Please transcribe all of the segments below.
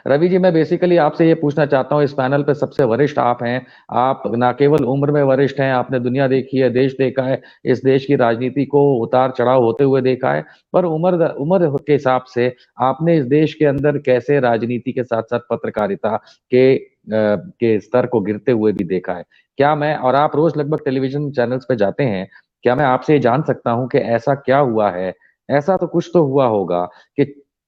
रवि जी, मैं बेसिकली आपसे ये पूछना चाहता हूँ, इस पैनल पे सबसे वरिष्ठ आप हैं। आप ना केवल उम्र में वरिष्ठ हैं, आपने दुनिया देखी है, देश देखा है, इस देश की राजनीति को उतार चढ़ाव होते हुए देखा है। पर उम्र उम्र के हिसाब से आपने इस देश के अंदर कैसे राजनीति के साथ साथ पत्रकारिता के स्तर को गिरते हुए भी देखा है। क्या मैं और आप रोज लगभग टेलीविजन चैनल्स पे जाते हैं, क्या मैं आपसे ये जान सकता हूँ कि ऐसा क्या हुआ है? ऐसा तो कुछ तो हुआ होगा कि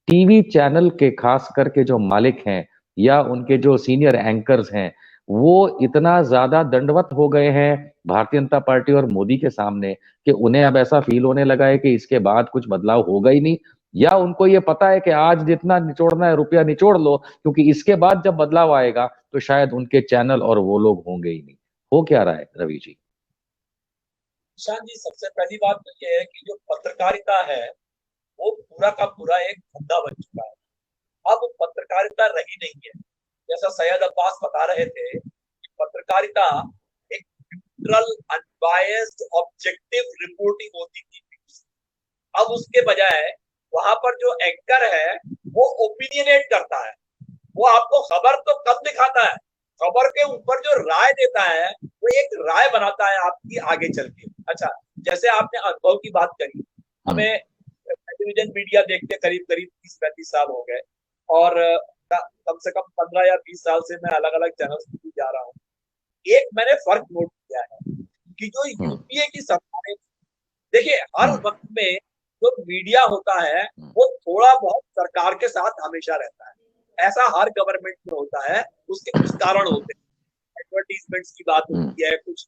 टीवी चैनल के खास करके जो मालिक हैं या उनके जो सीनियर एंकर्स हैं, वो इतना ज्यादा दंडवत हो गए हैं भारतीय जनता पार्टी और मोदी के सामने कि उन्हें अब ऐसा फील होने लगा है कि इसके बाद कुछ बदलाव होगा ही नहीं। या उनको ये पता है कि आज जितना निचोड़ना है रुपया निचोड़ लो, क्योंकि इसके बाद जब बदलाव आएगा तो शायद उनके चैनल और वो लोग होंगे ही नहीं। हो क्या रहा है रवि जी? ईशान जी, सबसे पहली बात तो ये है कि जो पत्रकारिता है वो पूरा का पूरा एक धंधा बन चुका है। अब पत्रकारिता रही नहीं है। जैसा सैयद अब्बास बता रहे थे कि पत्रकारिता एक न्यूट्रल, अनबायस्ड, ऑब्जेक्टिव रिपोर्टिंग होती थी। अब उसके बजाय वहां पर जो एंकर है वो ओपिनियनेट करता है। वो आपको खबर तो कम दिखाता है, खबर के ऊपर जो राय देता है वो एक राय बनाता है आपकी आगे चल के। अच्छा, जैसे आपने अनुभव की बात करी, हमें टेलीविजन मीडिया देखते करीब करीब 30-35 साल हो गए, और कम से कम 15 या 20 साल से मैं अलग अलग चैनल्स पे जा रहा हूँ। एक मैंने फर्क नोट किया है कि जो यूपीए की सरकारें, देखिए हर वक्त में जो मीडिया होता है वो थोड़ा बहुत सरकार के साथ हमेशा रहता है। ऐसा हर गवर्नमेंट में होता है, उसके कुछ कारण होते हैं। एडवर्टीजमेंट्स की बात होती है, कुछ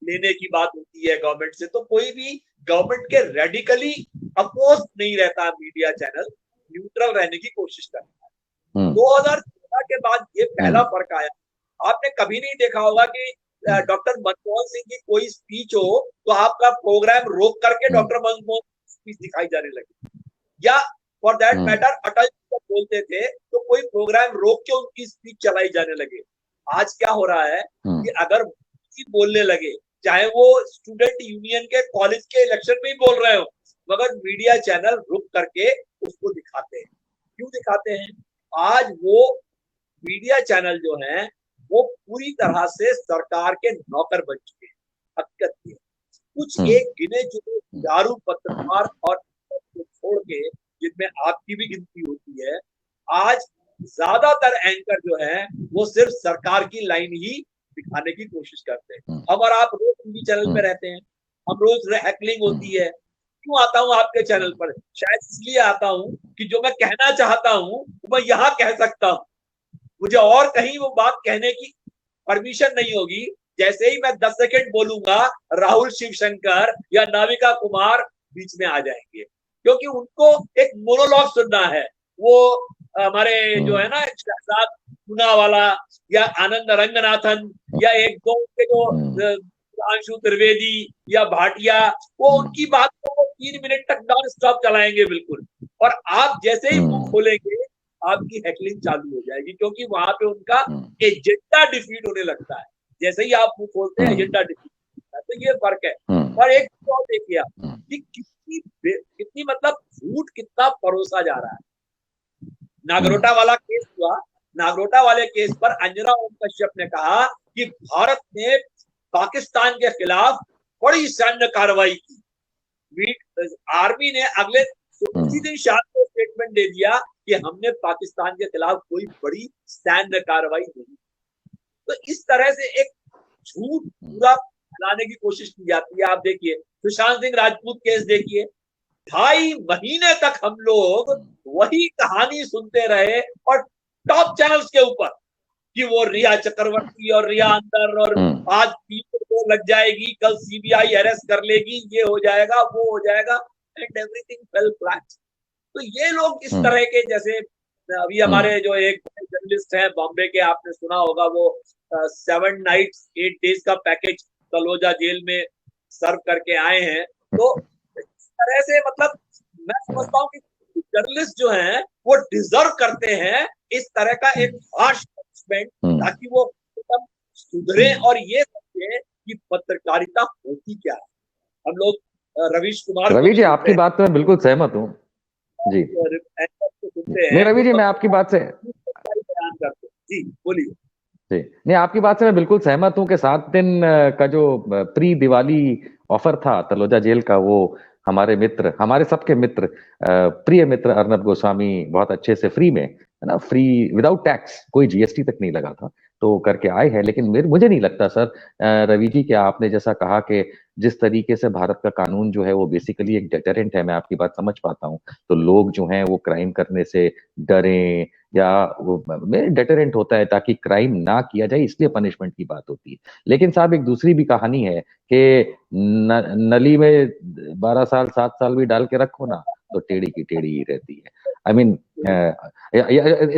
लेने की बात होती है गवर्नमेंट से, तो कोई भी गवर्नमेंट के रेडिकली अपोज नहीं रहता। मीडिया चैनल न्यूट्रल रहने की कोशिश करता है। 2014 के बाद ये पहला फर्क आया। आपने कभी नहीं देखा होगा कि डॉक्टर मनमोहन सिंह की कोई स्पीच हो तो आपका प्रोग्राम रोक करके डॉक्टर मनमोहन स्पीच दिखाई जाने लगी, या for that matter Atal ji जब बोलते थे तो कोई प्रोग्राम रोक के उनकी स्पीच चलाई जाने लगे। आज क्या हो रहा है कि अगर बोलने लगे, चाहे वो स्टूडेंट यूनियन के कॉलेज के इलेक्शन में ही बोल रहे हो, मगर मीडिया चैनल रुक करके उसको दिखाते हैं। क्यों दिखाते हैं? आज वो मीडिया चैनल जो है वो पूरी तरह से सरकार के नौकर बन चुके हैं। हकीकत ये, कुछ एक गिने चुने दारू पत्रकार और छोड़ के, जिनमें आपकी भी गिनती होती है, आज ज्यादातर एंकर जो है वो सिर्फ सरकार की लाइन ही दिखाने की कोशिश करते हैं। हम और आप रोज टीवी चैनल पे रहते हैं, हम रोज हैकलिंग होती है। क्यों आता हूँ आपके चैनल पर? शायद इसलिए आता हूँ कि जो मैं कहना चाहता हूँ मैं यहाँ कह सकता हूँ, मुझे और कहीं वो बात कहने की परमिशन नहीं होगी। जैसे ही मैं 10 सेकंड बोलूंगा, राहुल शिवशंकर या नाविका कुमार बीच में आ जाएंगे, क्योंकि उनको एक मोनोलॉग सुनना है। वो हमारे जो है ना शहजाद पूनावाला या आनंद रंगनाथन या एक दो के जो अंशु त्रिवेदी या भाटिया, वो उनकी बात को वो 3 मिनट तक नॉन स्टॉप चलाएंगे बिल्कुल। और आप जैसे ही मुंह खोलेंगे आपकी हैकलिंग चालू हो जाएगी, क्योंकि वहां पे उनका एजेंडा डिफीट होने लगता है। जैसे ही आप मुंह खोलते हैं एजेंडा डिफीट होता है। तो ये फर्क है। और एक और देखिए आप कि कितनी मतलब झूठ कितना परोसा जा रहा है। नागरोटा वाला केस हुआ, नागरोटा वाले केस पर अंजना ओम कश्यप ने कहा कि भारत ने पाकिस्तान के खिलाफ बड़ी सैन्य कार्रवाई की। आर्मी ने अगले उसी दिन शाम को स्टेटमेंट दे दिया कि हमने पाकिस्तान के खिलाफ कोई बड़ी सैन्य कार्रवाई नहीं। तो इस तरह से एक झूठ पूरा फैलाने की कोशिश की जाती है। आप देखिए सुशांत सिंह राजपूत केस देखिए, 2.5 महीने तक हम लोग वही कहानी सुनते रहे, और टॉप चैनल्स के ऊपर कि वो रिया चक्रवर्ती और रिया अंदर, और आज पीपल को लग जाएगी, कल सीबीआई अरेस्ट कर लेगी, ये हो जाएगा वो हो जाएगा, एंड एवरीथिंग फेल फ्लैट। तो ये लोग इस तरह के, जैसे अभी हमारे जो एक जर्नलिस्ट है बॉम्बे के, आपने सुना होगा, वो 7 नाइट्स 8 डेज का पैकेज तलोजा जेल में सर्व करके आए हैं। तो इस तरह से मतलब मैं समझता हूँ कि जर्नलिस्ट जो हैं वो डिजर्व करते हैं इस तरह का एक हार्श पनिशमेंट, ताकि वो सुधरे और ये समझे कि पत्रकारिता होती क्या है। हम लोग रवीश कुमार को रवि जी, आपकी बात तो मैं बिल्कुल सहमत हूँ जी। सुनते नहीं हैं, रवि वो जी, मैं आपकी बात से जी बोलिए। जी नहीं, आपकी बात से मैं बिल्कुल सहमत हूँ कि 7 दिन का जो प्री दिवाली ऑफर था तलोजा जेल का, वो हमारे मित्र, हमारे सबके मित्र, प्रिय मित्र अर्नब गोस्वामी बहुत अच्छे से फ्री में, है ना, फ्री विदाउट टैक्स, कोई जीएसटी तक नहीं लगा था, तो करके आए हैं। लेकिन मुझे नहीं लगता सर, रवि जी, कि आपने जैसा कहा कि जिस तरीके से भारत का कानून जो है वो बेसिकली एक डेटरेंट है, मैं आपकी बात समझ पाता हूँ। तो लोग जो हैं वो क्राइम करने से डरें, या वो में डेटरेंट होता है ताकि क्राइम ना किया जाए, इसलिए पनिशमेंट की बात होती है। लेकिन साहब एक दूसरी भी कहानी है कि नली में 12 साल 7 साल भी डाल के रखो ना, तो टेढ़ी की टेढ़ी ही रहती है। I mean,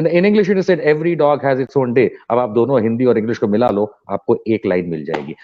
in English it said every dog has its own day. अब आप दोनों हिंदी और इंग्लिश को मिला लो, आपको एक लाइन मिल जाएगी।